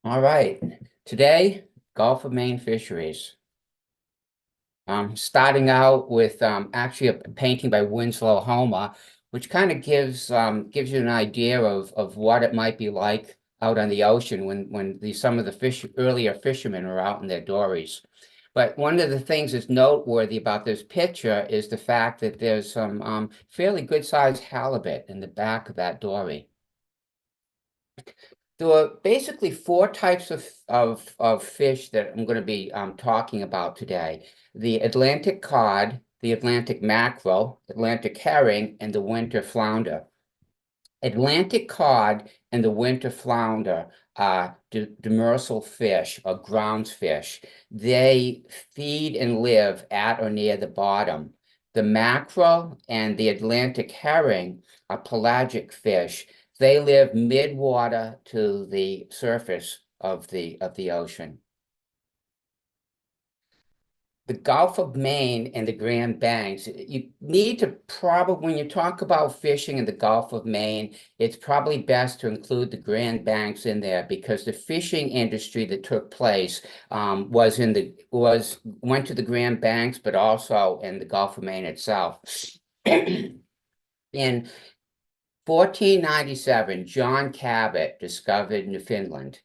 All right. Today, Gulf of Maine fisheries. Starting out with actually a painting by Winslow Homer, which kind of gives you an idea of what it might be like out on the ocean when some of the earlier fishermen are out in their dories. But one of the things that's noteworthy about this picture is the fact that there's some fairly good-sized halibut in the back of that dory. There are basically four types of fish that I'm going to be talking about today. The Atlantic cod, the Atlantic mackerel, Atlantic herring, and the winter flounder. Atlantic cod and the winter flounder are demersal fish or grounds fish. They feed and live at or near the bottom. The mackerel and the Atlantic herring are pelagic fish. They live mid-water to the surface of the ocean. The Gulf of Maine and the Grand Banks, you need to probably, when you talk about fishing in the Gulf of Maine, it's probably best to include the Grand Banks in there because the fishing industry that took place went to the Grand Banks, but also in the Gulf of Maine itself. In 1497, John Cabot discovered Newfoundland,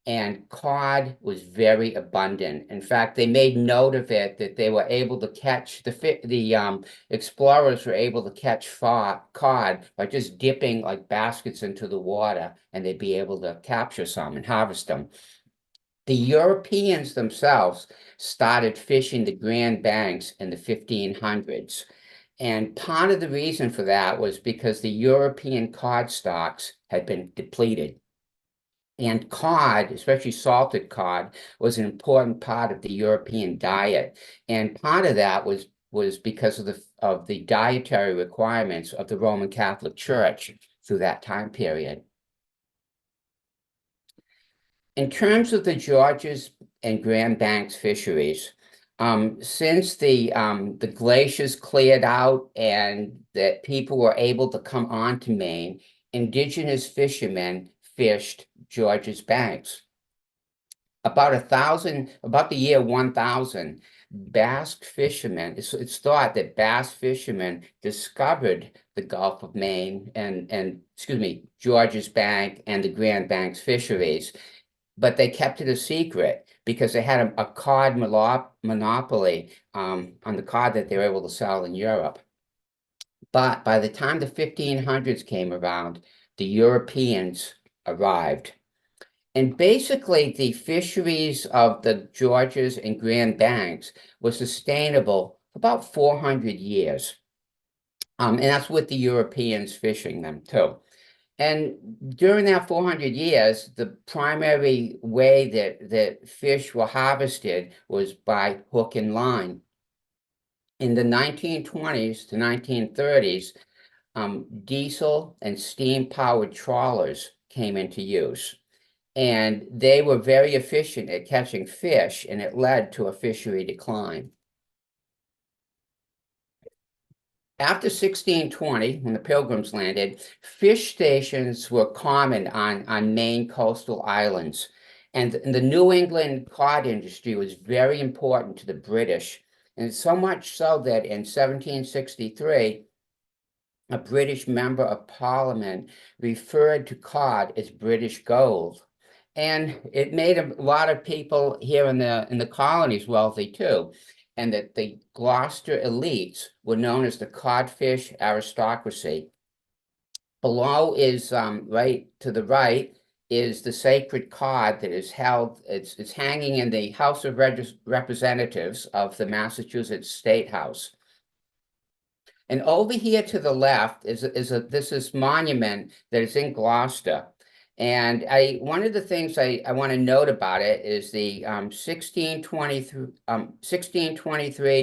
and cod was very abundant. In fact, they made note of it that they were able to catch the explorers were able to catch cod by just dipping like baskets into the water, and they'd be able to capture some and harvest them. The Europeans themselves started fishing the Grand Banks in the 1500s. And part of the reason for that was because the European cod stocks had been depleted. And cod, especially salted cod, was an important part of the European diet. And part of that was because of the dietary requirements of the Roman Catholic Church through that time period. In terms of the Georges and Grand Banks fisheries, since the glaciers cleared out and that people were able to come onto Maine, indigenous fishermen fished Georges Banks. About the year 1000, Basque fishermen, it's thought that Basque fishermen discovered the Gulf of Maine and excuse me, Georges Bank and the Grand Banks fisheries, but they kept it a secret because they had a cod monopoly on the cod that they were able to sell in Europe. But by the time the 1500s came around, the Europeans arrived. And basically, the fisheries of the Georges and Grand Banks were sustainable for about 400 years. And that's with the Europeans fishing them too. And during that 400 years, the primary way that fish were harvested was by hook and line. In the 1920s to 1930s, diesel and steam-powered trawlers came into use. And they were very efficient at catching fish, and it led to a fishery decline. After 1620, when the Pilgrims landed, fish stations were common on Maine coastal islands. And the New England cod industry was very important to the British. And so much so that in 1763, a British member of Parliament referred to cod as British gold. And it made a lot of people here in the colonies wealthy too. And that the Gloucester elites were known as the codfish aristocracy. Below is right to the right is the sacred cod that is held. It's hanging in the House of Representatives of the Massachusetts State House. And over here to the left is this monument that is in Gloucester. And one of the things I want to note about it is the 1623 to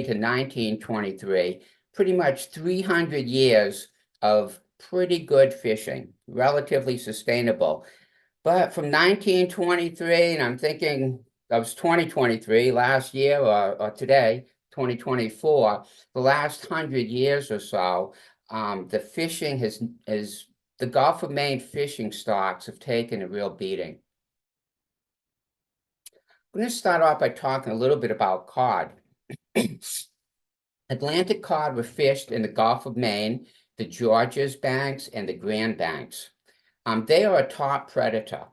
1923, pretty much 300 years of pretty good fishing, relatively sustainable. But from 1923, and I'm thinking that was 2023 last year or today, 2024, the last 100 years or so, the fishing the Gulf of Maine fishing stocks have taken a real beating. I'm going to start off by talking a little bit about cod. Atlantic cod were fished in the Gulf of Maine, the Georges Banks, and the Grand Banks. They are a top predator.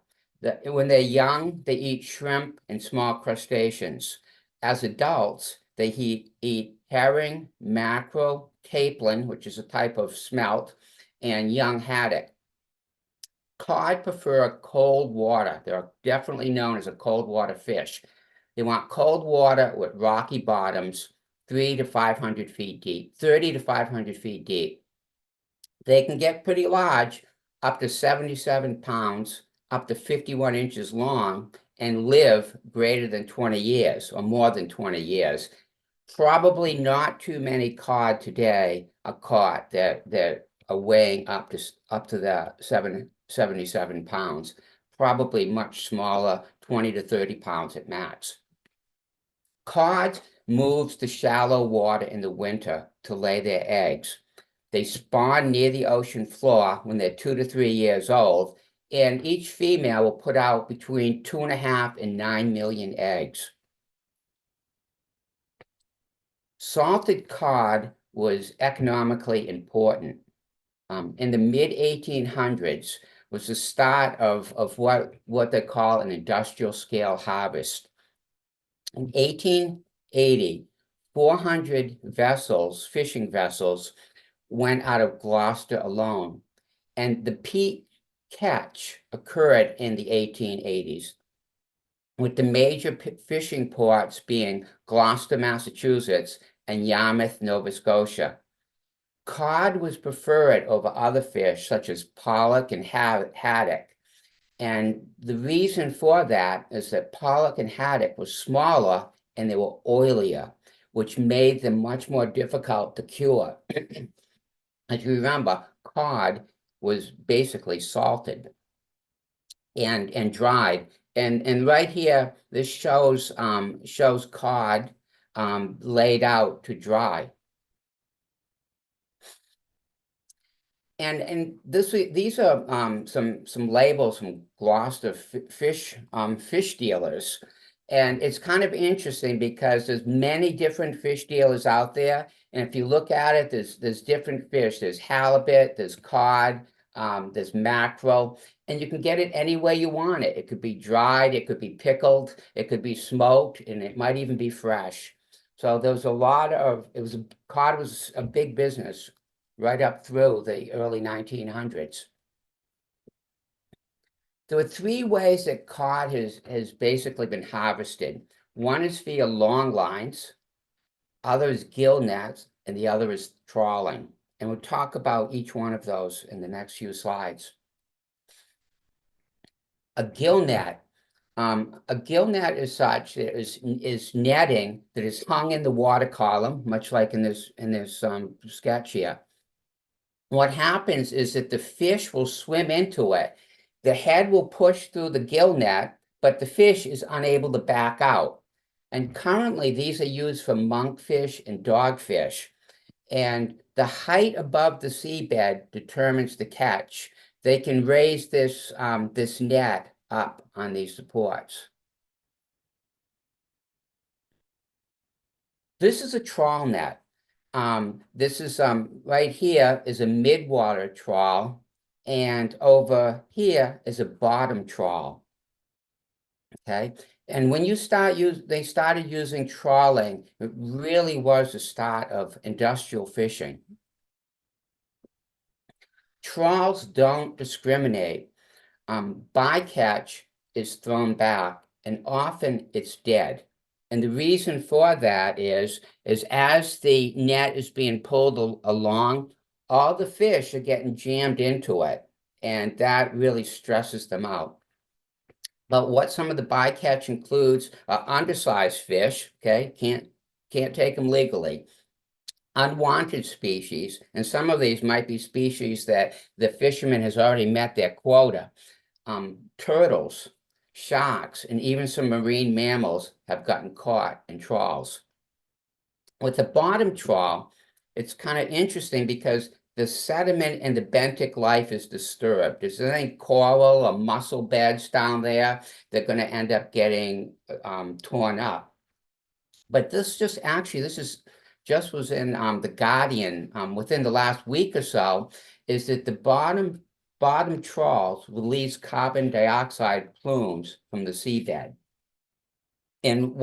When they're young, they eat shrimp and small crustaceans. As adults, they eat herring, mackerel, capelin, which is a type of smelt, and young haddock. Cod prefer cold water. They're definitely known as a cold water fish. They want cold water with rocky bottoms, 300 to 500 feet deep, 30 to 500 feet deep. They can get pretty large, up to 77 pounds, up to 51 inches long, and live greater than 20 years or more than 20 years. Probably not too many cod today are caught that are weighing up to the 77 pounds. Probably much smaller, 20 to 30 pounds at max. Cod moves to shallow water in the winter to lay their eggs. They spawn near the ocean floor when they're 2 to 3 years old, and each female will put out between 2.5 and 9 million eggs. Salted cod was economically important. In the mid-1800s was the start of what they call an industrial scale harvest. In 1880, 400 vessels, fishing vessels, went out of Gloucester alone, and the peak catch occurred in the 1880s, with the major fishing ports being Gloucester, Massachusetts, and Yarmouth, Nova Scotia. Cod was preferred over other fish such as pollock and haddock. And the reason for that is that pollock and haddock were smaller and they were oilier, which made them much more difficult to cure. As you remember, cod was basically salted and dried. And right here, this shows cod laid out to dry. And these are some labels from Gloucester fish dealers, and it's kind of interesting because there's many different fish dealers out there, and if you look at it, there's different fish. There's halibut, there's cod, there's mackerel, and you can get it any way you want it. It could be dried, it could be pickled, it could be smoked, and it might even be fresh. So there was a lot of cod was a big business right up through the early 1900s. There are 3 ways that cod has basically been harvested. One is via long lines, other is gill nets, and the other is trawling. And we'll talk about each one of those in the next few slides. A gill net. A gill net is such that is netting that is hung in the water column, much like in this sketch here. What happens is that the fish will swim into it. The head will push through the gill net, but the fish is unable to back out. And currently, these are used for monkfish and dogfish. And the height above the seabed determines the catch. They can raise this net up on these supports. This is a trawl net. This is right here is a midwater trawl, and over here is a bottom trawl. Okay, and when they started using trawling, it really was the start of industrial fishing. Trawls don't discriminate. Bycatch is thrown back, and often it's dead. And the reason for that is as the net is being pulled along, all the fish are getting jammed into it, and that really stresses them out. But what some of the bycatch includes are undersized fish, okay? Can't take them legally. Unwanted species, and some of these might be species that the fisherman has already met their quota. Turtles, sharks, and even some marine mammals have gotten caught in trawls. With the bottom trawl, it's kind of interesting because the sediment and the benthic life is disturbed. There's any coral or mussel beds down there, they're going to end up getting torn up. But this just actually, this is just was in the Guardian within the last week or so, is that the bottom trawls release carbon dioxide plumes from the seabed. And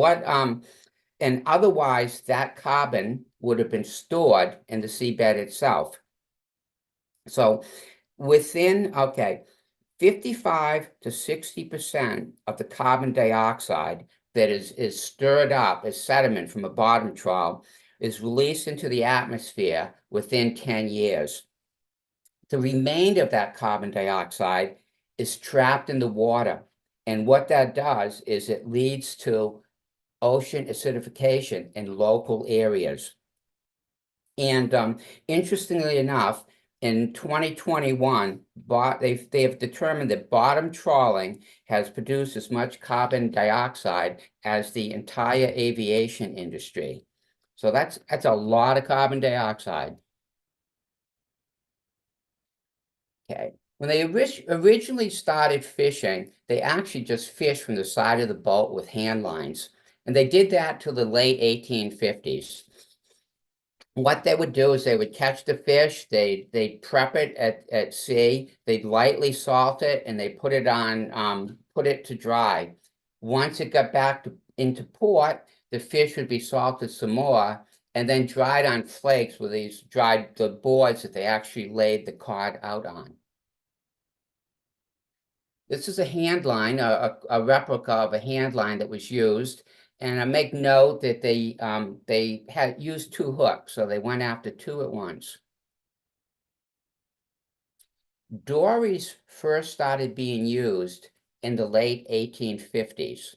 and otherwise that carbon would have been stored in the seabed itself. So within, okay, 55 to 60% of the carbon dioxide that is stirred up as sediment from a bottom trawl is released into the atmosphere within 10 years. The remainder of that carbon dioxide is trapped in the water. And what that does is it leads to ocean acidification in local areas. And interestingly enough, in 2021, they have determined that bottom trawling has produced as much carbon dioxide as the entire aviation industry. So that's a lot of carbon dioxide. Okay. When they originally started fishing, they actually just fished from the side of the boat with hand lines. And they did that till the late 1850s. What they would do is they would catch the fish, they'd prep it at sea, they'd lightly salt it, and they put it to dry. Once it got back into port, the fish would be salted some more and then dried on flakes with these the boards that they actually laid the cod out on. This is a hand line, a replica of a hand line that was used. And I make note that they had used two hooks, so they went after two at once. Dories first started being used in the late 1850s.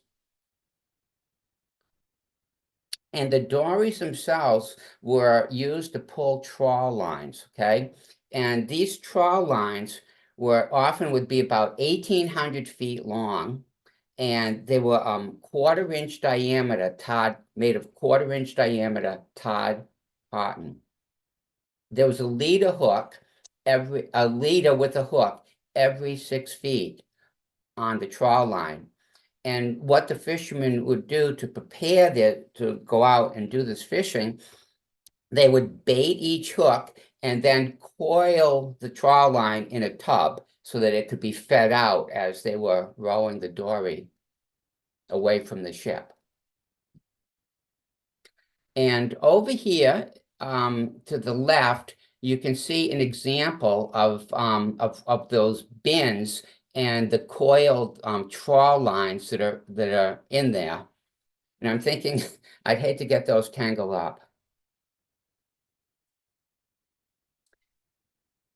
And the dories themselves were used to pull trawl lines, okay? And these trawl lines often would be about 1,800 feet long. And they were quarter-inch diameter made of quarter-inch diameter tarred cotton. There was a leader with a hook every 6 feet on the trawl line. And what the fishermen would do to prepare to go out and do this fishing, they would bait each hook and then coil the trawl line in a tub so that it could be fed out as they were rowing the dory away from the ship. And over here, to the left, you can see an example of those bins and the coiled trawl lines that are in there. And I'm thinking, I'd hate to get those tangled up.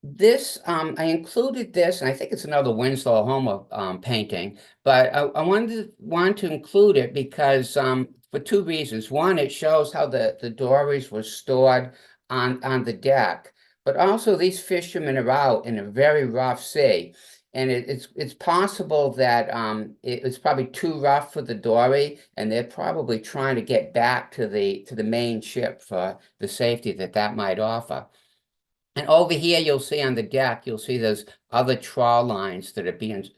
This, I included this, and I think it's another Winslow Homer painting, but I wanted to include it because for two reasons. One, it shows how the dories were stored on the deck, but also these fishermen are out in a very rough sea. And it's possible that it was probably too rough for the dory, and they're probably trying to get back to the main ship for the safety that might offer. And over here, you'll see on the deck, you'll see those other trawl lines that are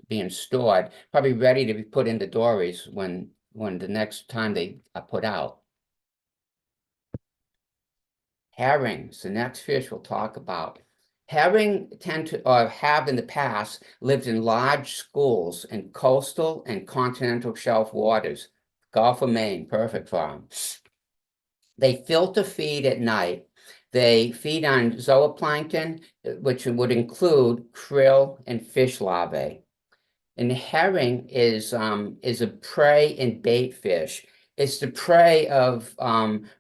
being stored, probably ready to be put into dories when the next time they are put out. Herrings, the next fish we'll talk about. Herring tend to, or have in the past, lived in large schools in coastal and continental shelf waters. Gulf of Maine, perfect for them. They filter feed at night. They feed on zooplankton, which would include krill and fish larvae. And herring is a prey and bait fish. It's the prey of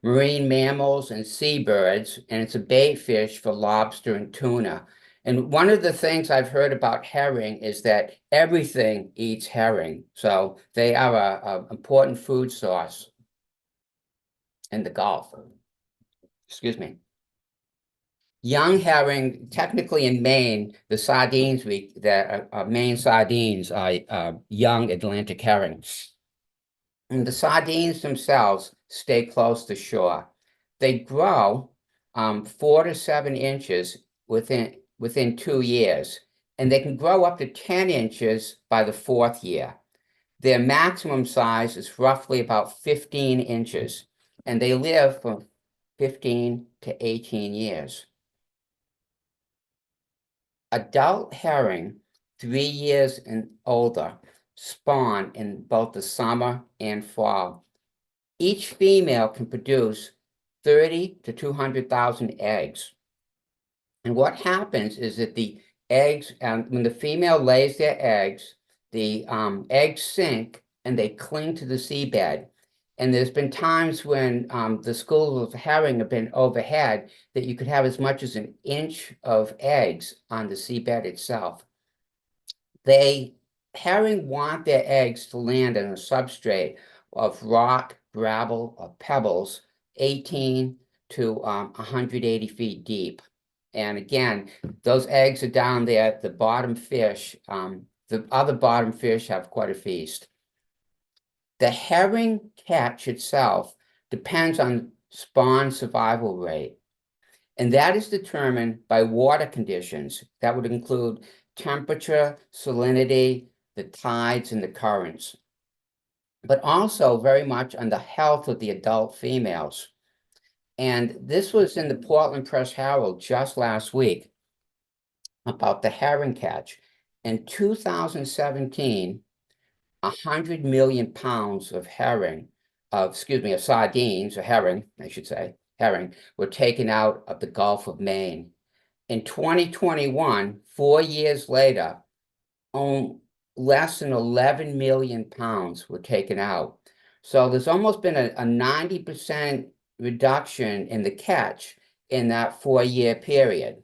marine mammals and seabirds, and it's a bait fish for lobster and tuna. And one of the things I've heard about herring is that everything eats herring. So they are an important food source in the Gulf. Excuse me. Young herring, technically in Maine, the sardines Maine sardines are young Atlantic herrings. And the sardines themselves stay close to shore. They grow 4 to 7 inches within 2 years, and they can grow up to 10 inches by the fourth year. Their maximum size is roughly about 15 inches, and they live from 15 to 18 years. Adult herring, 3 years and older, spawn in both the summer and fall. Each female can produce 30 to 200,000 eggs. And what happens is that the eggs, when the female lays their eggs, the eggs sink and they cling to the seabed. And there's been times when the schools of herring have been overhead that you could have as much as an inch of eggs on the seabed itself. Herring want their eggs to land on a substrate of rock, gravel, or pebbles, 18 to 180 feet deep. And again, those eggs are down there. The bottom fish, the other bottom fish have quite a feast. The herring catch itself depends on spawn survival rate, and that is determined by water conditions. That would include temperature, salinity, the tides, and the currents, but also very much on the health of the adult females. And this was in the Portland Press Herald just last week about the herring catch. In 2017, 100 million pounds of of sardines, or herring, I should say, herring, were taken out of the Gulf of Maine. In 2021, 4 years later, less than 11 million pounds were taken out. So there's almost been a 90% reduction in the catch in that 4-year period.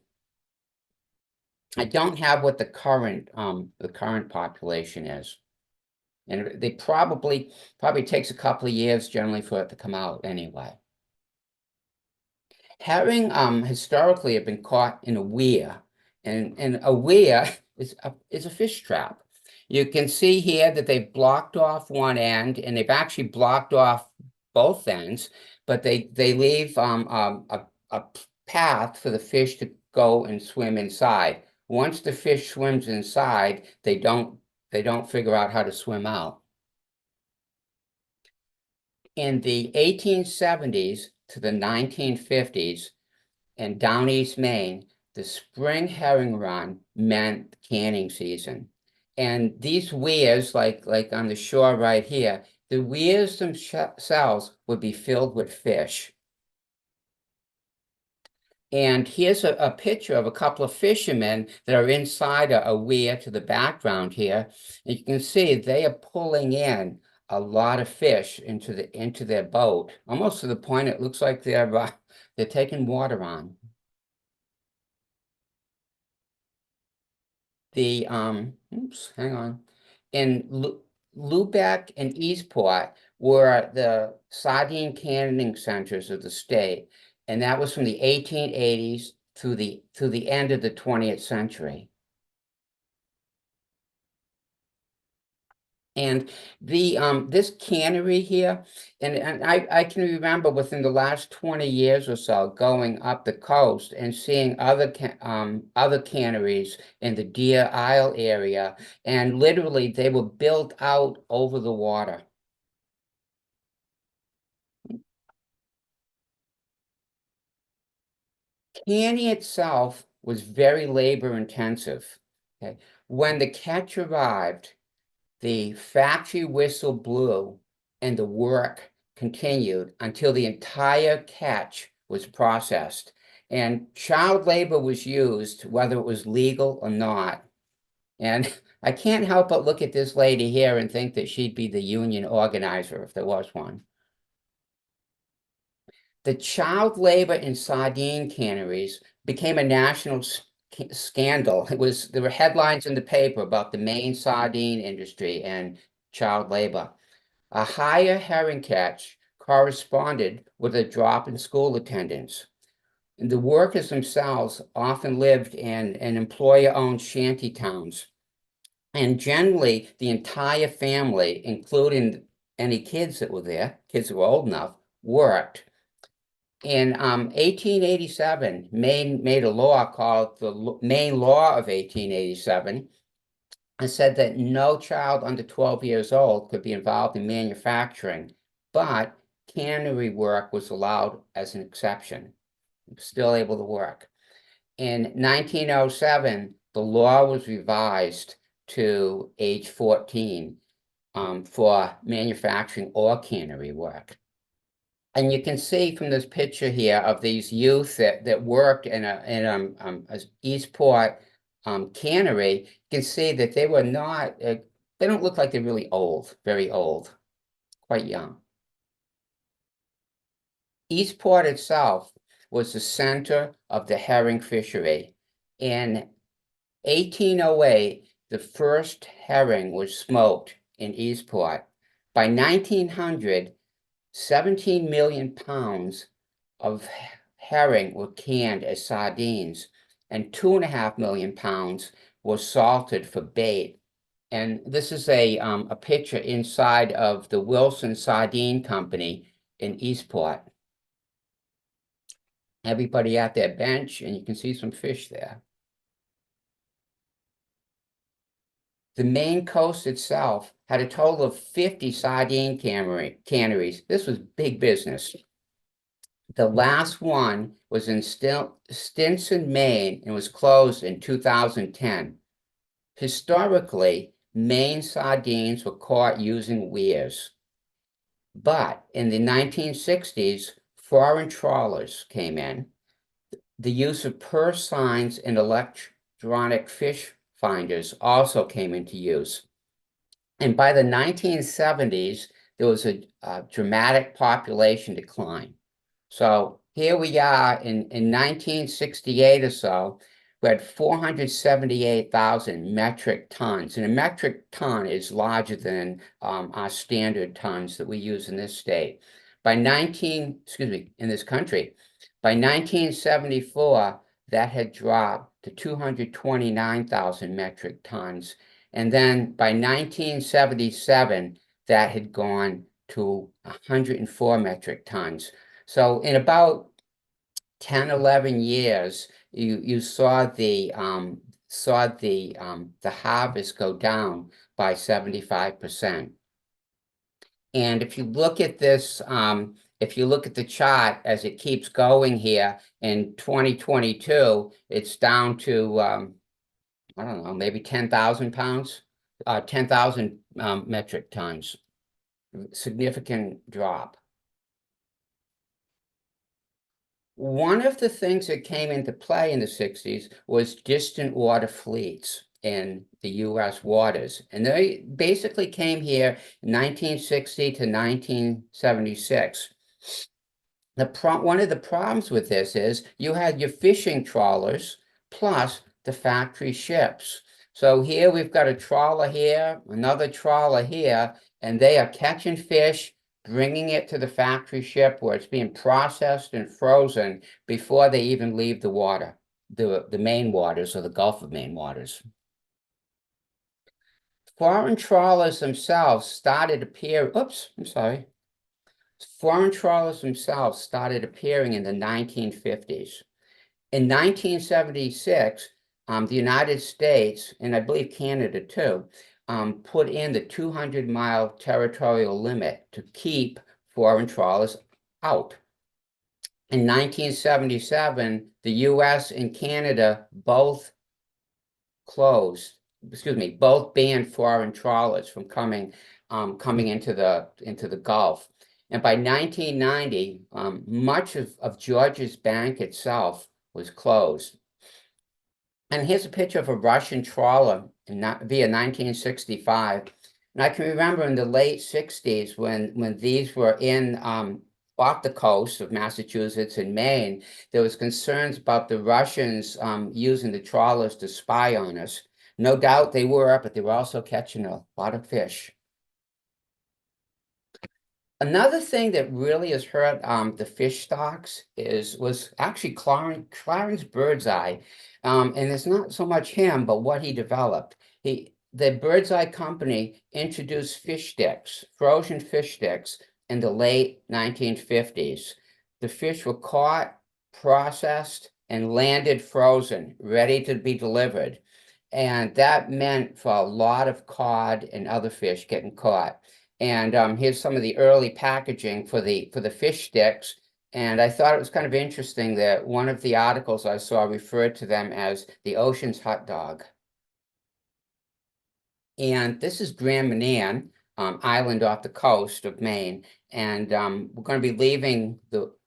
I don't have what the current population is. And they probably takes a couple of years generally for it to come out anyway. Herring historically have been caught in a weir, and a weir is a fish trap. You can see here that they've blocked off one end, and they've actually blocked off both ends, but they leave a path for the fish to go and swim inside. Once the fish swims inside, they don't figure out how to swim out. In the 1870s to the 1950s, in down East Maine, the spring herring run meant canning season. And these weirs, like on the shore right here, the weirs themselves would be filled with fish. And here's a picture of a couple of fishermen that are inside a weir to the background here. And you can see they are pulling in a lot of fish into their boat, almost to the point it looks like they're taking water on. The hang on. In Lubec and Eastport were the sardine canning centers of the state, and that was from the 1880s to the end of the 20th century. And this cannery here, and I can remember within the last 20 years or so going up the coast and seeing other canneries in the Deer Isle area, and literally they were built out over the water. Canning itself was very labor intensive. Okay, when the catch arrived, the factory whistle blew and the work continued until the entire catch was processed. And child labor was used, whether it was legal or not. And I can't help but look at this lady here and think that she'd be the union organizer if there was one. The child labor in sardine canneries became a national scandal. There were headlines in the paper about the Maine sardine industry and child labor. A higher herring catch corresponded with a drop in school attendance. And the workers themselves often lived in employer-owned shanty towns. And generally, the entire family, including any kids that were there, kids that were old enough, worked. In 1887, Maine made a law called the Maine Law of 1887, and said that no child under 12 years old could be involved in manufacturing, but cannery work was allowed as an exception. Still able to work. In 1907, the law was revised to age 14 for manufacturing or cannery work. And you can see from this picture here of these youth that worked in a Eastport cannery, you can see that they were not, they don't look like they're really old, very old, quite young. Eastport itself was the center of the herring fishery. In 1808, the first herring was smoked in Eastport. By 1900, 17 million pounds of herring were canned as sardines, and 2.5 million pounds were salted for bait. And this is a picture inside of the Wilson Sardine Company in Eastport. Everybody at their bench, and you can see some fish there. The Maine coast itself had a total of 50 sardine canneries. This was big business. The last one was in Stinson, Maine, and was closed in 2010. Historically, Maine sardines were caught using weirs. But in the 1960s, foreign trawlers came in. The use of purse signs and electronic fish finders also came into use. And by the 1970s, there was a dramatic population decline. So here we are in 1968 or so, we had 478,000 metric tons. And a metric ton is larger than our standard tons that we use in this state. In this country, by 1974, that had dropped to 229,000 metric tons. And then by 1977, that had gone to 104 metric tons. So in about 10, 11 years, you saw the harvest go down by 75%. And if you look at this, if you look at the chart as it keeps going here in 2022, it's down to I don't know, maybe 10,000 pounds, 10,000 metric tons. Significant drop. One of the things that came into play in the 60s was distant water fleets in the US waters. And they basically came here in 1960 to 1976. One of the problems with this is you had your fishing trawlers plus the factory ships. So here we've got a trawler here, another trawler here, and they are catching fish, bringing it to the factory ship where it's being processed and frozen before they even leave the water, the Maine waters or the Gulf of Maine waters. Foreign trawlers themselves started appearing in the 1950s. In 1976, the United States, and I believe Canada too, put in the 200-mile territorial limit to keep foreign trawlers out. In 1977, the US and Canada both banned foreign trawlers from coming into the Gulf. And by 1990, much of Georges Bank itself was closed. And here's a picture of a Russian trawler via 1965. And I can remember in the late 60s when these were in off the coast of Massachusetts and Maine, there was concerns about the Russians using the trawlers to spy on us. No doubt they were, but they were also catching a lot of fish. Another thing that really has hurt the fish stocks was actually Clarence Birdseye. And it's not so much him, but what he developed. The Birdseye Company introduced fish sticks, frozen fish sticks, in the late 1950s. the fish were caught, processed, and landed frozen, ready to be delivered. And that meant for a lot of cod and other fish getting caught. And here's some of the early packaging for the fish sticks. And I thought it was kind of interesting that one of the articles I saw referred to them as the ocean's hot dog. And this is Grand Manan Island off the coast of Maine. And we're going to be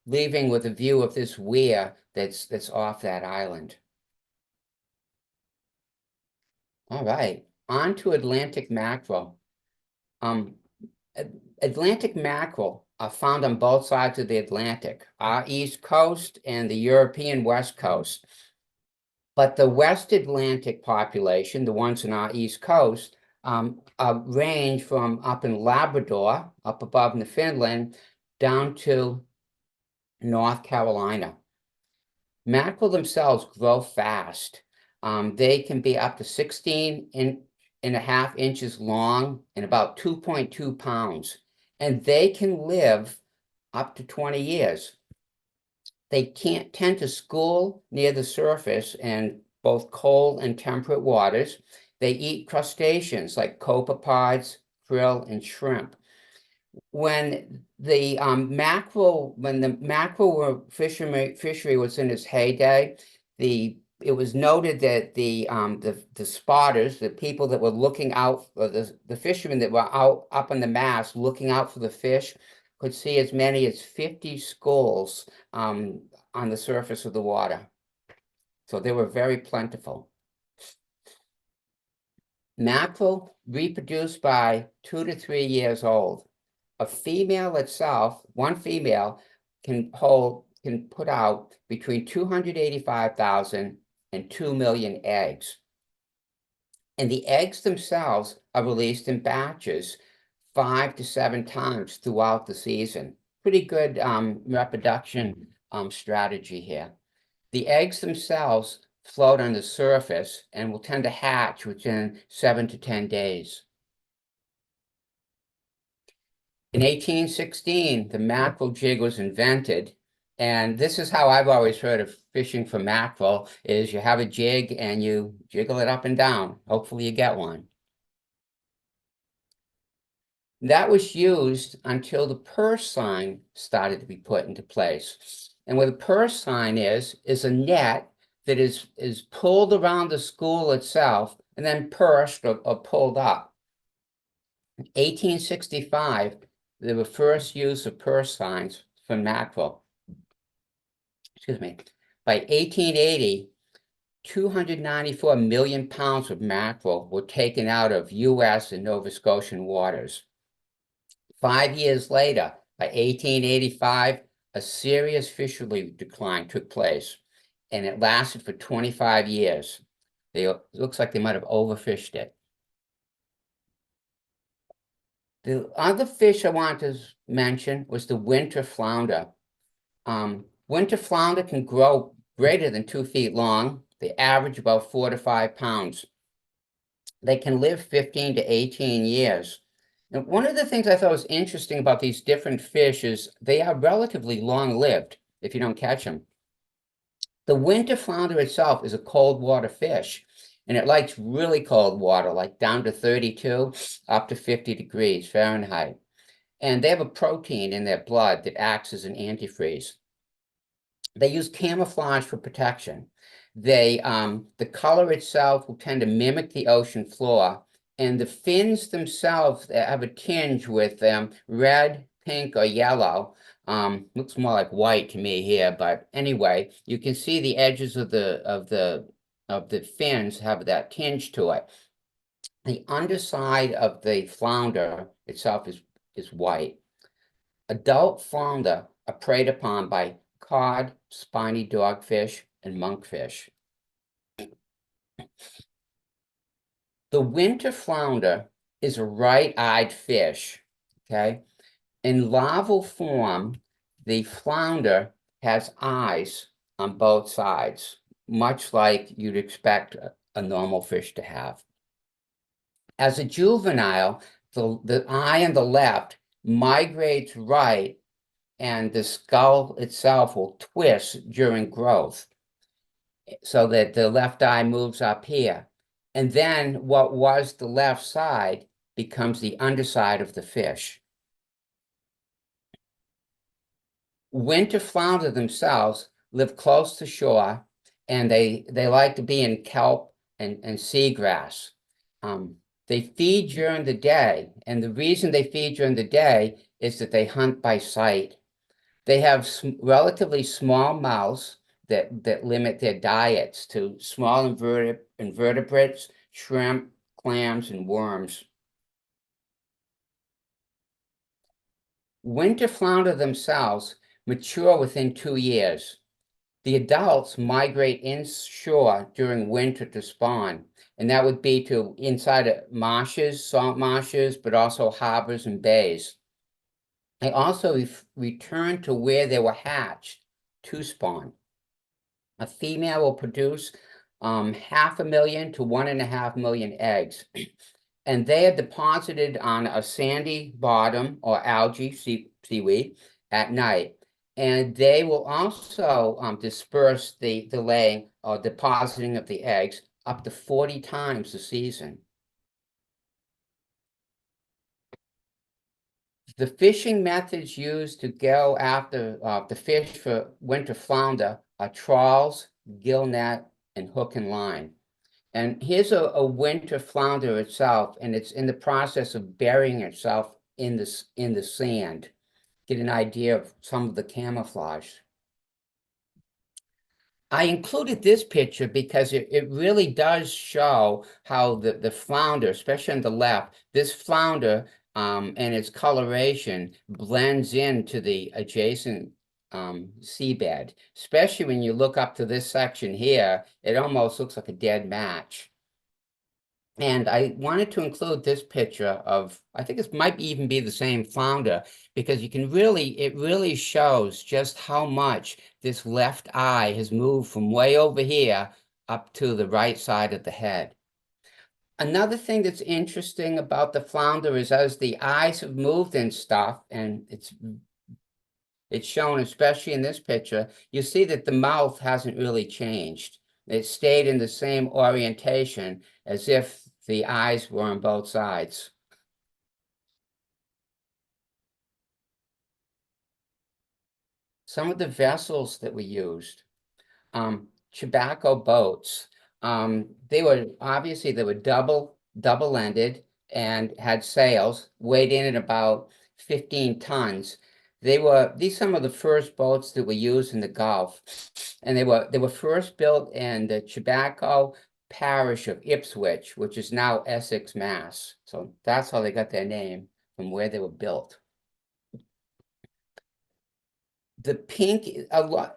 leaving with a view of this weir that's off that island. All right, on to Atlantic mackerel. Um, Atlantic mackerel are found on both sides of the Atlantic, our east coast and the European west coast. But the West Atlantic population, the ones on our east coast, range from up in Labrador, up above Newfoundland, down to North Carolina. Mackerel themselves grow fast. They can be up to 16.5 inches long and about 2.2 pounds. And they can live up to 20 years. They can't tend to school near the surface in both cold and temperate waters. They eat crustaceans like copepods, krill, and shrimp. When the mackerel fishery was in its heyday, it was noted that the spotters, the people that were looking out, or the fishermen that were out up on the mast looking out for the fish, could see as many as 50 skulls on the surface of the water. So they were very plentiful. Mackerel reproduce by 2 to 3 years old. A female itself, one female, can put out between 285,000 and 2 million eggs. And the eggs themselves are released in batches 5 to 7 times throughout the season. Pretty good reproduction strategy here. The eggs themselves float on the surface and will tend to hatch within 7 to 10 days. In 1816, the mackerel jig was invented. And this is how I've always heard of fishing for mackerel, is you have a jig and you jiggle it up and down. Hopefully you get one. That was used until the purse seine started to be put into place. And what a purse seine is a net that is pulled around the school itself and then pursed or pulled up. In 1865, there were first use of purse seines for mackerel. Excuse me. By 1880, 294 million pounds of mackerel were taken out of U.S. and Nova Scotian waters. 5 years later, by 1885, a serious fishery decline took place, and it lasted for 25 years. It looks like they might have overfished it. The other fish I want to mention was the winter flounder. Winter flounder can grow greater than 2 feet long. They average about 4 to 5 pounds. They can live 15 to 18 years. And one of the things I thought was interesting about these different fish is they are relatively long-lived if you don't catch them. The winter flounder itself is a cold water fish, and it likes really cold water, like down to 32, up to 50 degrees Fahrenheit. And they have a protein in their blood that acts as an antifreeze. They use camouflage for protection. The color itself will tend to mimic the ocean floor, and the fins themselves have a tinge with red, pink, or yellow. Looks more like white to me here, but anyway, you can see the edges of the fins have that tinge to it. The underside of the flounder itself is white. Adult flounder are preyed upon by cod, spiny dogfish, and monkfish. The winter flounder is a right-eyed fish, okay? In larval form, the flounder has eyes on both sides, much like you'd expect a normal fish to have. As a juvenile, the eye on the left migrates right and the skull itself will twist during growth so that the left eye moves up here. And then what was the left side becomes the underside of the fish. Winter flounder themselves live close to shore, and they like to be in kelp and seagrass. They feed during the day, and the reason they feed during the day is that they hunt by sight. They have relatively small mouths that limit their diets to small invertebrates, shrimp, clams, and worms. Winter flounder themselves mature within 2 years. The adults migrate inshore during winter to spawn, and that would be to inside of marshes, salt marshes, but also harbors and bays. They also return to where they were hatched to spawn. A female will produce 500,000 to 1.5 million eggs, and they are deposited on a sandy bottom or algae, seaweed, at night. And they will also disperse the laying or depositing of the eggs up to 40 times a season. The fishing methods used to go after the fish for winter flounder are trawls, gill net, and hook and line. And here's a winter flounder itself, and it's in the process of burying itself in the sand. Get an idea of some of the camouflage. I included this picture because it really does show how the flounder, especially on the left, this flounder and its coloration blends into the adjacent seabed. Especially when you look up to this section here, it almost looks like a dead match. And I wanted to include this picture of, I think it might even be the same flounder, because it really shows just how much this left eye has moved from way over here up to the right side of the head. Another thing that's interesting about the flounder is as the eyes have moved and stuff, and it's shown especially in this picture, you see that the mouth hasn't really changed. It stayed in the same orientation as if the eyes were on both sides. Some of the vessels that we used, tobacco boats, they were double-ended and had sails, weighed in at about 15 tons. These some of the first boats that were used in the Gulf, and they were first built in the tobacco parish of Ipswich, which is now Essex, Mass. So that's how they got their name, from where they were built. The pink,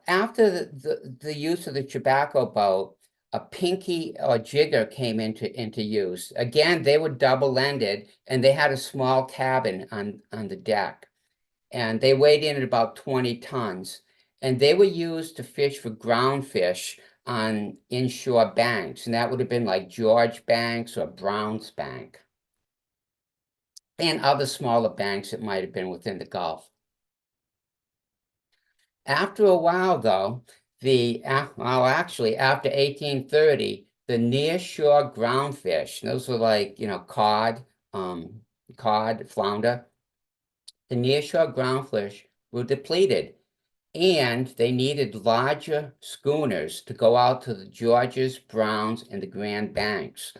after the use of the tobacco boat, a pinky or jigger came into use. Again, they were double-ended, and they had a small cabin on the deck. And they weighed in at about 20 tons. And they were used to fish for ground fish on inshore banks. And that would have been like George Banks or Browns Bank, and other smaller banks that might have been within the Gulf. After a while, though, actually, after 1830, the nearshore groundfish, those were like, cod, flounder, the nearshore groundfish were depleted, and they needed larger schooners to go out to the Georges, Browns, and the Grand Banks.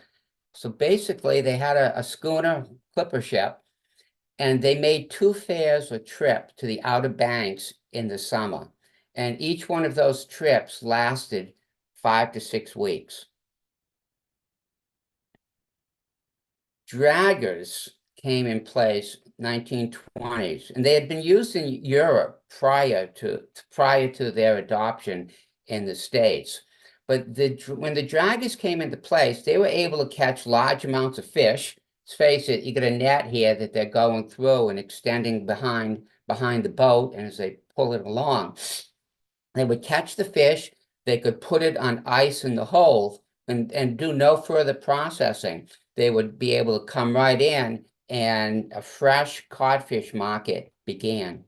So basically, they had a schooner clipper ship, and they made two fairs or trip to the Outer Banks in the summer. And each one of those trips lasted 5 to 6 weeks. Draggers came in place 1920s, and they had been used in Europe prior to their adoption in the States. But when the draggers came into place, they were able to catch large amounts of fish. Let's face it, you get a net here that they're going through and extending behind the boat, and as they pull it along, they would catch the fish, they could put it on ice in the hold and do no further processing. They would be able to come right in, and a fresh codfish market began.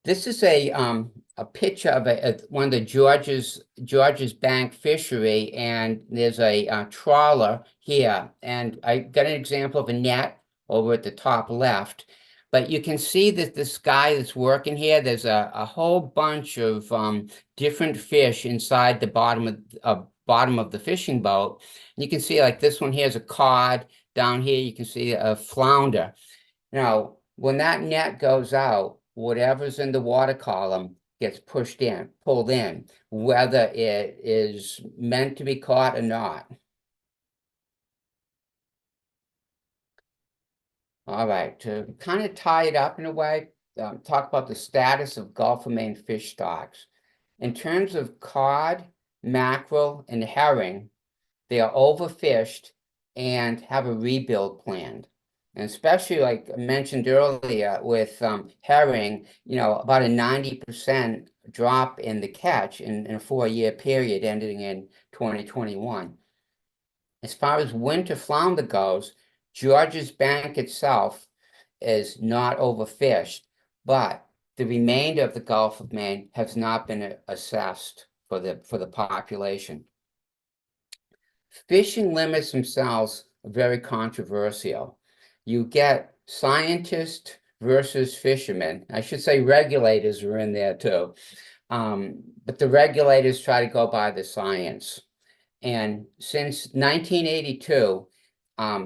This is a picture of one of the Georges Bank fishery, and there's a trawler here, and I got an example of a net over at the top left. But you can see that this guy that's working here, there's a whole bunch of different fish inside the bottom of the fishing boat. And you can see like this one here is a cod. Down here you can see a flounder. Now, when that net goes out, whatever's in the water column gets pulled in, whether it is meant to be caught or not. All right, to kind of tie it up in a way, talk about the status of Gulf of Maine fish stocks. In terms of cod, mackerel, and herring, they are overfished and have a rebuild planned. And especially like I mentioned earlier with herring, about a 90% drop in the catch in a 4-year period ending in 2021. As far as winter flounder goes, Georges Bank itself is not overfished, but the remainder of the Gulf of Maine has not been assessed for the population. Fishing limits themselves are very controversial. You get scientists versus fishermen. I should say regulators are in there too. But the regulators try to go by the science. And since 1982,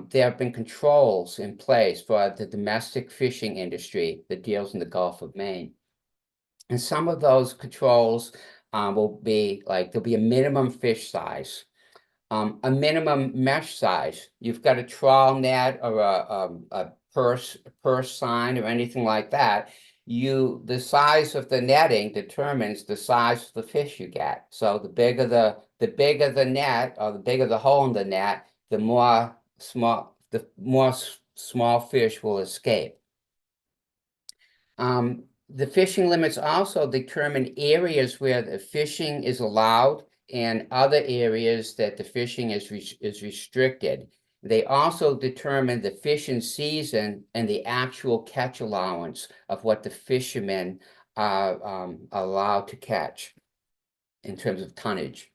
there have been controls in place for the domestic fishing industry that deals in the Gulf of Maine. And some of those controls will be like there'll be a minimum fish size, a minimum mesh size. You've got a trawl net or a purse sign or anything like that. The size of the netting determines the size of the fish you get. So the bigger the net or the bigger the hole in the net, the more small fish will escape. The fishing limits also determine areas where the fishing is allowed and other areas that the fishing is restricted. They also determine the fishing season and the actual catch allowance of what the fishermen are allowed to catch in terms of tonnage.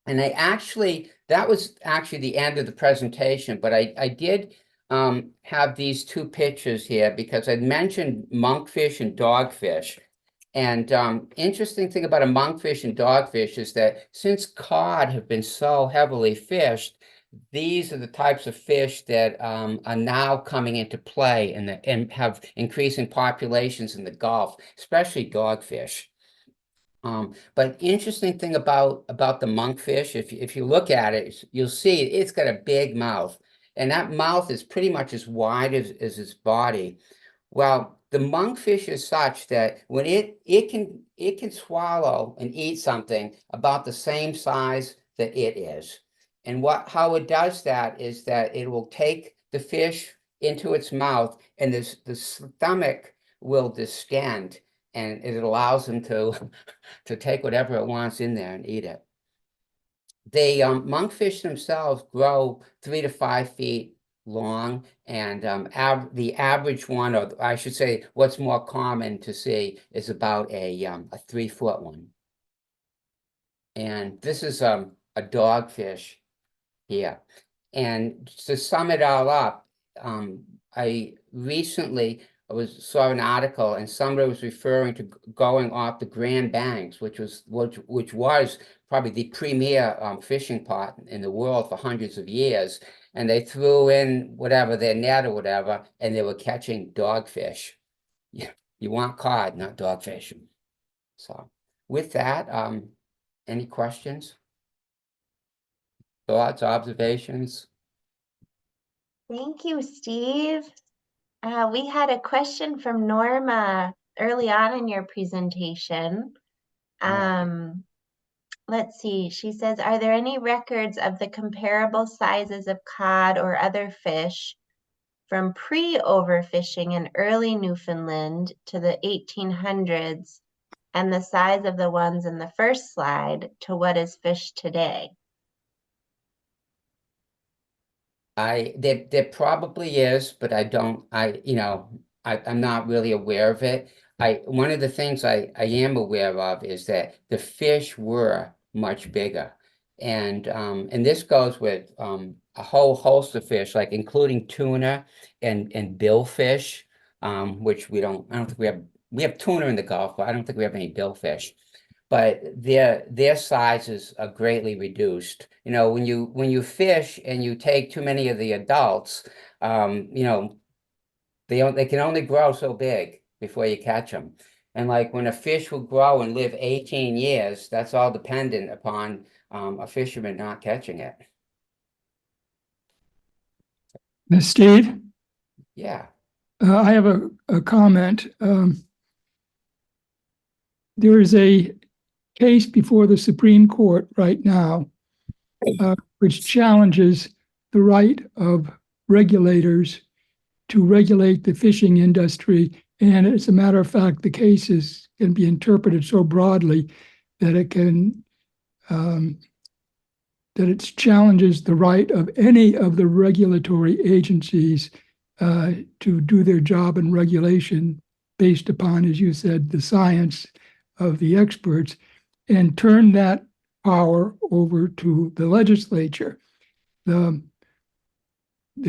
And that was actually the end of the presentation, but I did have these two pictures here because I'd mentioned monkfish and dogfish. And interesting thing about a monkfish and dogfish is that since cod have been so heavily fished, these are the types of fish that are now coming into play and have increasing populations in the Gulf, especially dogfish. But interesting thing about the monkfish, if you look at it, you'll see it's got a big mouth, and that mouth is pretty much as wide as its body. Well, the monkfish is such that when it can swallow and eat something about the same size that it is. And how it does that is that it will take the fish into its mouth, and the stomach will distend, and it allows them to to take whatever it wants in there and eat it. The monkfish themselves grow 3 to 5 feet long, and the average one, or I should say, what's more common to see is about a 3-foot one. And this is a dogfish here. And to sum it all up, I recently saw an article, and somebody was referring to going off the Grand Banks, which was probably the premier fishing pot in the world for hundreds of years. And they threw in whatever their net or whatever, and they were catching dogfish. You want cod, not dogfish. So with that, any questions, thoughts, observations? Thank you, Steve. We had a question from Norma early on in your presentation. Let's see. She says, are there any records of the comparable sizes of cod or other fish from pre-overfishing in early Newfoundland to the 1800s and the size of the ones in the first slide to what is fished today? There probably is, but I'm not really aware of it. one of the things I am aware of is that the fish were much bigger. And this goes with a whole host of fish, like including tuna and billfish, which I don't think we have tuna in the Gulf, but I don't think we have any billfish. But their sizes are greatly reduced. You know, when you fish and you take too many of the adults, you know, they can only grow so big before you catch them. And like when a fish will grow and live 18 years, that's all dependent upon a fisherman not catching it. Steve, Yeah. I have a comment. There is a case before the Supreme Court right now, which challenges the right of regulators to regulate the fishing industry. And as a matter of fact, the cases can be interpreted so broadly that it challenges the right of any of the regulatory agencies to do their job in regulation based upon, as you said, the science of the experts, and turn that power over to the legislature. The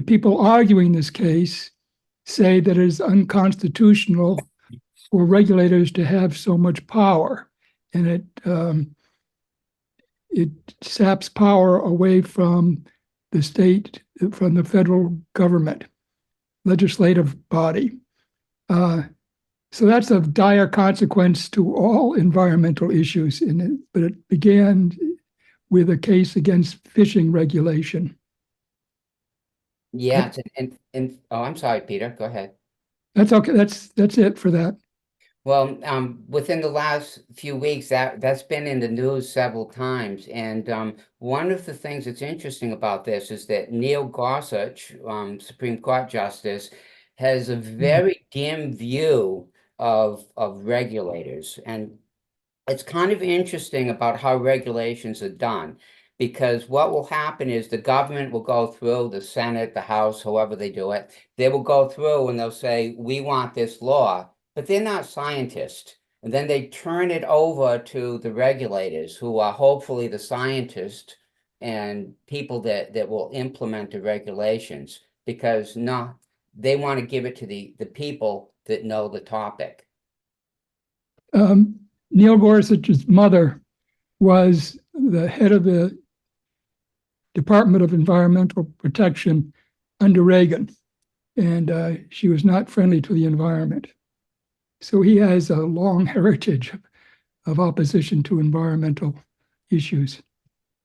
people arguing this case say that it is unconstitutional for regulators to have so much power, and it saps power away from the state, from the federal government, legislative body. So that's of dire consequence to all environmental issues, but it began with a case against fishing regulation. Yeah. And oh, I'm sorry, Peter. Go ahead. That's okay. That's it for that. Well, within the last few weeks, that's been in the news several times, and one of the things that's interesting about this is that Neil Gorsuch, Supreme Court Justice, has a very dim view of regulators, and it's kind of interesting about how regulations are done, because what will happen is the government will go through the Senate, the House, however they do it. They will go through and they'll say, we want this law, but they're not scientists. And then they turn it over to the regulators, who are hopefully the scientists and people that will implement the regulations, because no, they want to give it to the people that know the topic. Neil Gorsuch's mother was the head of the Department of Environmental Protection under Reagan, and she was not friendly to the environment. So he has a long heritage of opposition to environmental issues.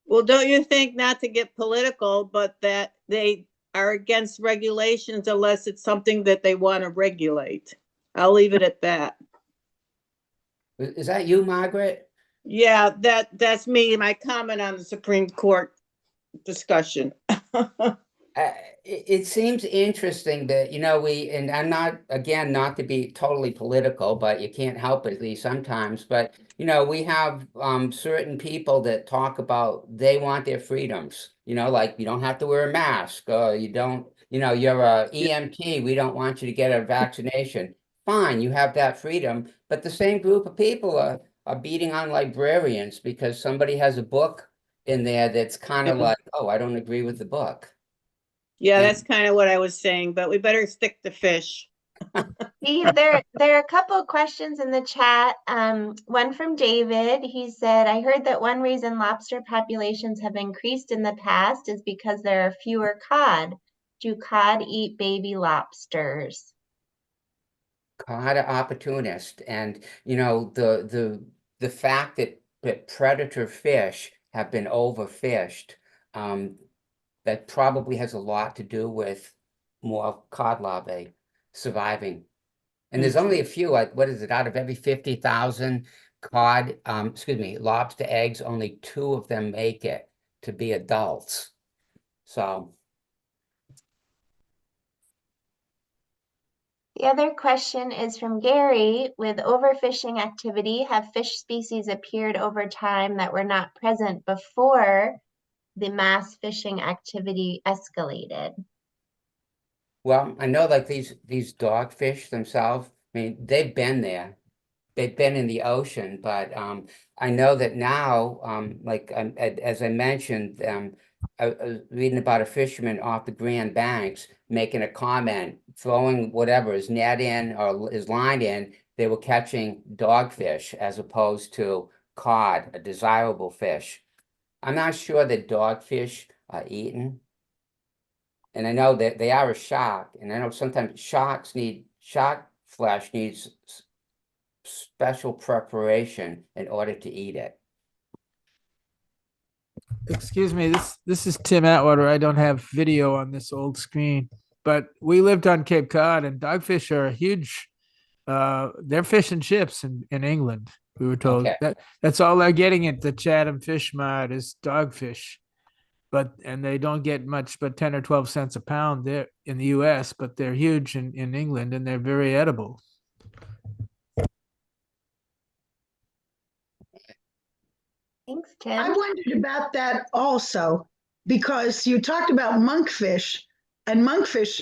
Well, don't you think, not to get political, but that they are against regulations unless it's something that they want to regulate? I'll leave it at that. Is that you, Margaret? Yeah, that's me, my comment on the Supreme Court discussion. It seems interesting that, and I'm not, again, not to be totally political, but you can't help it sometimes. But, we have certain people that talk about they want their freedoms, like you don't have to wear a mask, or you don't, you're a EMT, we don't want you to get a vaccination. Fine, you have that freedom. But the same group of people are beating on librarians because somebody has a book in there that's kind of like, oh, I don't agree with the book. Yeah, that's kind of what I was saying, but we better stick to fish. Steve, there are a couple of questions in the chat. One from David. He said, I heard that one reason lobster populations have increased in the past is because there are fewer cod. Do cod eat baby lobsters? Cod are opportunist, and the fact that predator fish have been overfished, that probably has a lot to do with more cod larvae surviving. And there's only a few, like, what is it, out of every 50,000 cod, lobster eggs, only 2 of them make it to be adults. So The other question is from Gary. With overfishing activity, have fish species appeared over time that were not present before the mass fishing activity escalated? well, I know like these dogfish themselves, I mean, they've been there. They've been in the ocean, but I know that now, like as I mentioned, I was reading about a fisherman off the Grand Banks making a comment, throwing whatever his net in or his line in. They were catching dogfish as opposed to cod, a desirable fish. I'm not sure that dogfish are eaten. And I know that they are a shark, and I know sometimes shark flesh needs special preparation in order to eat it. Excuse me, this is Tim Atwater. I don't have video on this old screen, but we lived on Cape Cod, and dogfish are a huge. They're fish and chips in England. We were told Okay. that's all they're getting at the Chatham Fish Mart is dogfish, and they don't get much but 10 or 12 cents a pound there in the U.S., but they're huge in England, and they're very edible. Thanks, I Tim. wondered about that also, because you talked about monkfish, and monkfish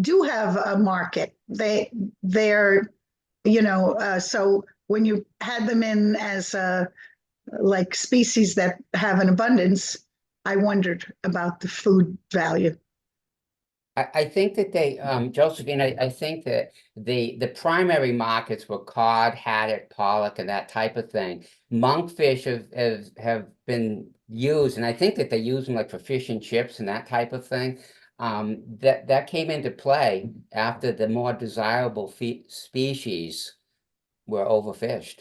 do have a market. They're, so when you had them in as like species that have an abundance, I wondered about the food value. I think that they, Josephine, I think that the primary markets were cod, haddock, pollock, and that type of thing. Monkfish have been used, and I think that they use them like for fish and chips and that type of thing. That came into play after the more desirable species were overfished.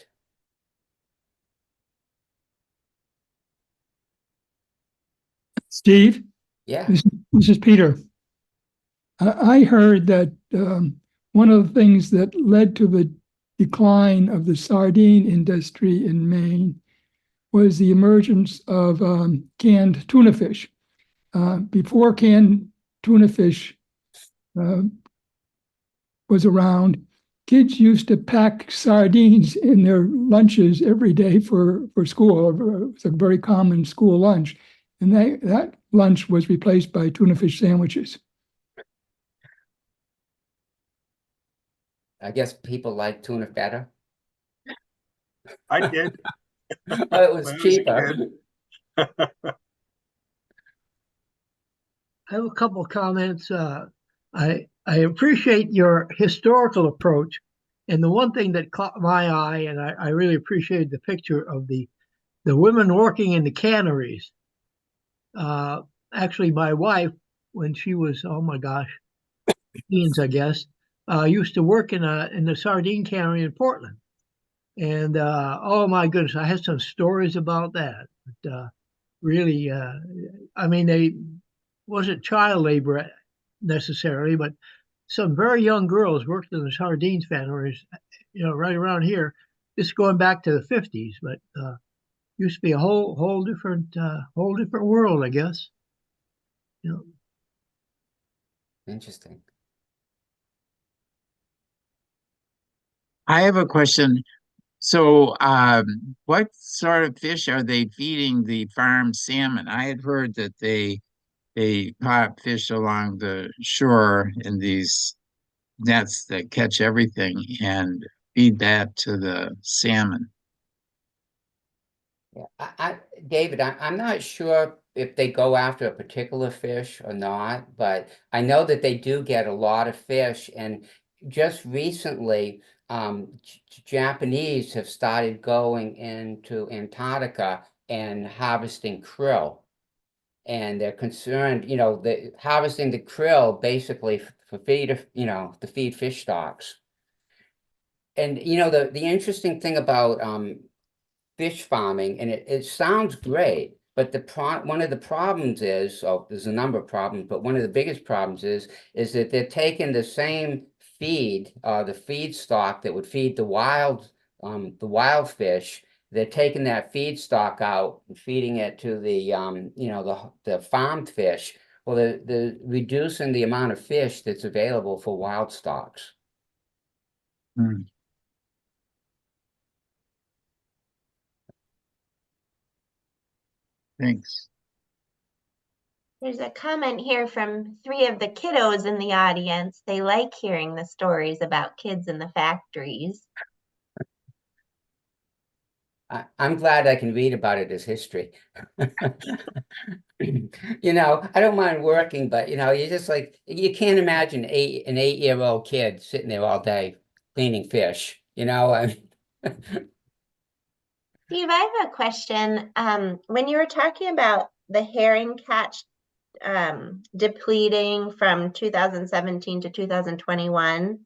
Steve, Yeah. this is Peter. I heard that one of the things that led to the decline of the sardine industry in Maine was the emergence of canned tuna fish. Before canned tuna fish was around, kids used to pack sardines in their lunches every day for school. It was a very common school lunch. And that lunch was replaced by tuna fish sandwiches. I guess people like tuna better. I did. Oh, it was When I was a cheaper. kid. I have a couple of comments. I appreciate your historical approach, and the one thing that caught my eye, and I really appreciated the picture of the women working in the canneries. Actually, my wife, when she was, oh my gosh, teens, I guess, used to work in the sardine cannery in Portland, and oh my goodness, I had some stories about that. But, really, I mean, they wasn't child labor necessarily, but some very young girls worked in the sardines canneries, right around here. This going back to the 50s, but used to be a whole different world, I guess. Interesting. I have a question. So, what sort of fish are they feeding the farm salmon? I had heard that they pop fish along the shore in these nets that catch everything and feed that to the salmon. Yeah, David, I'm not sure if they go after a particular fish or not, but I know that they do get a lot of fish. And just recently, Japanese have started going into Antarctica and harvesting krill. And they're concerned, harvesting the krill basically for feed, to feed fish stocks. And the interesting thing about fish farming, and it sounds great, but one of the problems is, there's a number of problems, but one of the biggest problems is that they're taking the same feed, the feed stock that would feed the wild fish. They're taking that feed stock out and feeding it to the farmed fish. Well, they're reducing the amount of fish that's available for wild stocks. Hmm. Thanks. There's a comment here from 3 of the kiddos in the audience. They like hearing the stories about kids in the factories. I'm glad I can read about it as history. You know, I don't mind working, but you know, you just like you can't imagine an 8-year-old kid sitting there all day cleaning fish. You know, Steve, I have a question. When you were talking about the herring catch depleting from 2017 to 2021,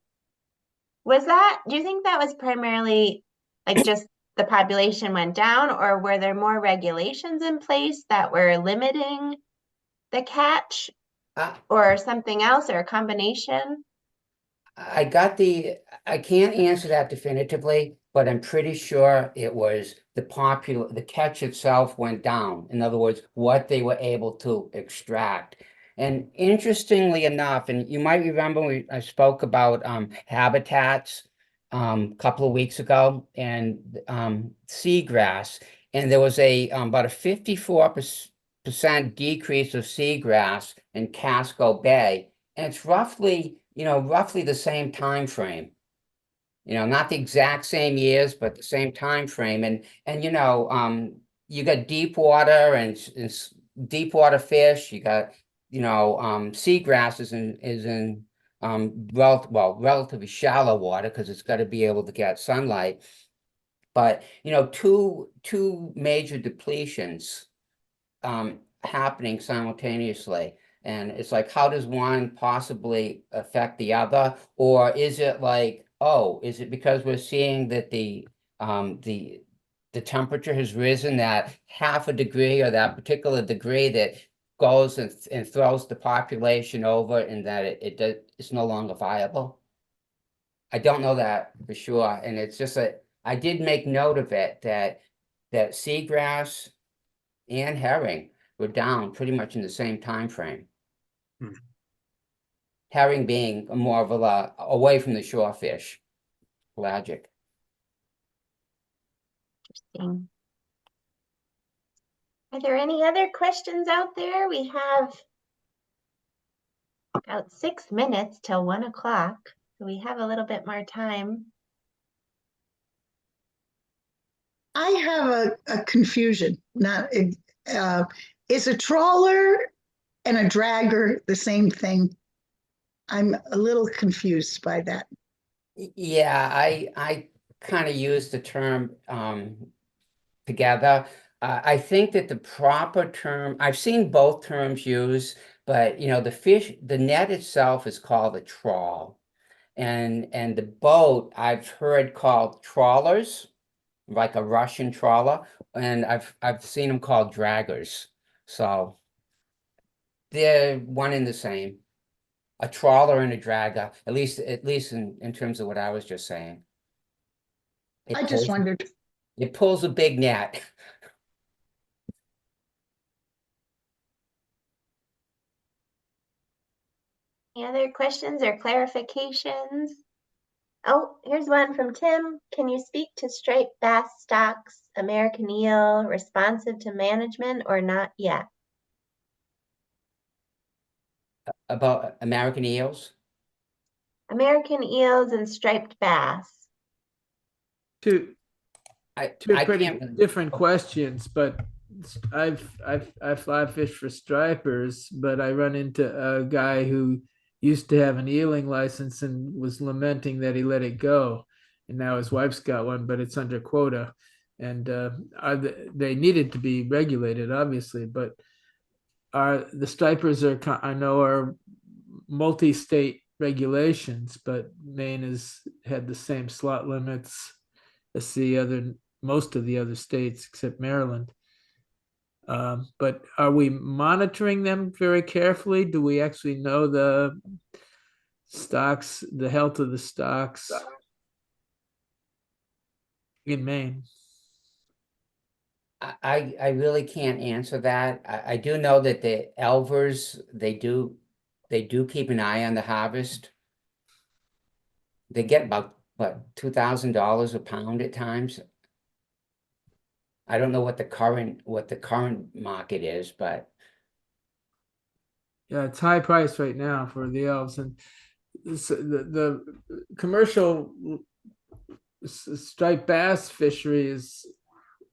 do you think that was primarily like just the population went down, or were there more regulations in place that were limiting the catch, I, or something else, or a combination? I can't answer that definitively, but I'm pretty sure it was the catch itself went down. In other words, what they were able to extract. And interestingly enough, and you might remember I spoke about habitats a couple of weeks ago and seagrass, and there was about a 54% decrease of seagrass in Casco Bay. And it's roughly the same time frame. Not the exact same years, but the same time frame. And you got deep water and deep water fish. You got seagrass is in relatively shallow water because it's got to be able to get sunlight. But two major depletions happening simultaneously. And it's like, how does one possibly affect the other? Or is it like, oh, is it because we're seeing that the temperature has risen that half a degree or that particular degree that goes and throws the population over and that it's no longer viable? I don't know that for sure. And it's just I did make note of it that seagrass and herring were down pretty much in the same time frame. Hmm. Herring being more of away from the shore fish, pelagic. Interesting. Are there any other questions out there? We have about 6 minutes till 1 o'clock, so we have a little bit more time. I have a confusion. Is a trawler and a dragger the same thing? I'm a little confused by that. Yeah, I kind of use the term together. I think that the proper term, I've seen both terms used, but the net itself is called a trawl. And the boat I've heard called trawlers, like a Russian trawler, and I've seen them called draggers. So they're one and the same. A trawler and a dragger, at least in terms of what I was just saying. I just wondered. It pulls a big net. Any other questions or clarifications? Oh, here's one from Tim. Can you speak to striped bass stocks, American eel, responsive to management, or not yet? About American eels? American eels and striped bass. Two I pretty can't. different questions, but I fly fish for stripers, but I run into a guy who used to have an eeling license and was lamenting that he let it go, and now his wife's got one, but it's under quota, and they needed to be regulated, obviously, but the stripers I know are multi-state regulations, but Maine has had the same slot limits as most of the other states except Maryland. But are we monitoring them very carefully? Do we actually know the stocks, the health of the stocks in Maine? I really can't answer that. I do know that the Elvers, they do keep an eye on the harvest. They get about what, $2,000 a pound at times. I don't know what the current market is, but Yeah, it's high price right now for the elves, and the commercial striped bass fishery is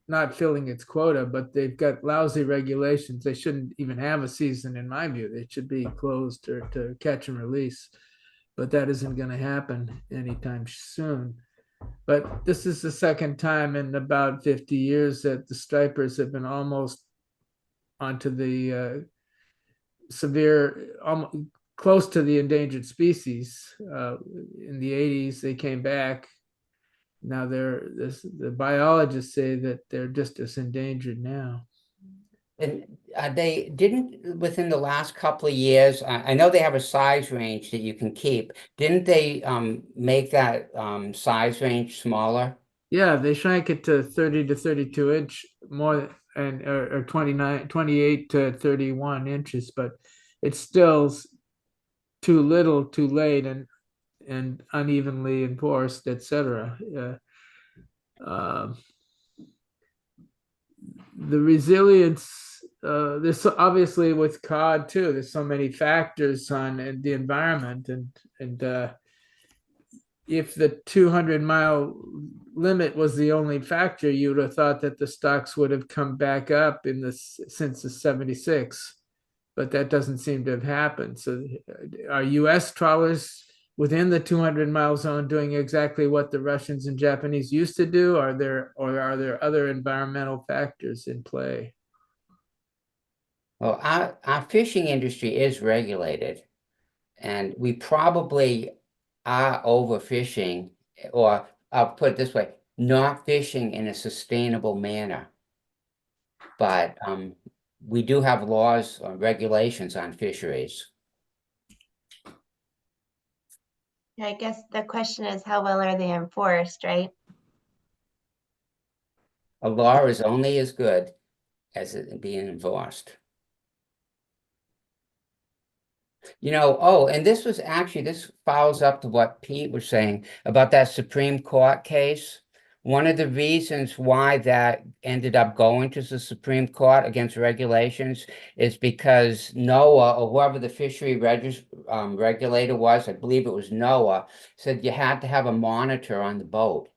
not filling its quota, but they've got lousy regulations. They shouldn't even have a season, in my view. They should be closed or to catch and release, but that isn't going to happen anytime soon. But this is the second time in about 50 years that the stripers have been almost onto the severe, close to the endangered species. In the 80s, they came back. Now the biologists say that they're just as endangered now. And they didn't, within the last couple of years, I know they have a size range that you can keep. Didn't they make that size range smaller? Yeah, they shrank it to 30 to 32 inch more, and or 28 to 31 inches, but it's still too little, too late, and unevenly enforced, etc. The resilience, there's obviously with cod too. There's so many factors on the environment, and if the 200-mile limit was the only factor, you would have thought that the stocks would have come back up since the 76, but that doesn't seem to have happened. So are U.S. trawlers within the 200-mile zone doing exactly what the Russians and Japanese used to do? Are there other environmental factors in play? Well, our fishing industry is regulated, and we probably are overfishing, or I'll put it this way, not fishing in a sustainable manner. But we do have laws or regulations on fisheries. I guess the question is, how well are they enforced, right? A law is only as good as it being enforced. And this follows up to what Pete was saying about that Supreme Court case. One of the reasons why that ended up going to the Supreme Court against regulations is because NOAA, or whoever the fishery regulator was, I believe it was NOAA, said you had to have a monitor on the boat.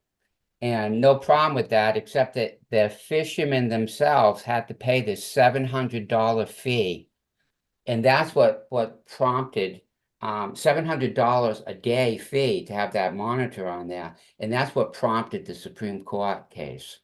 And no problem with that, except that the fishermen themselves had to pay this $700 fee. And that's what prompted $700 a day fee to have that monitor on there. And that's what prompted the Supreme Court case.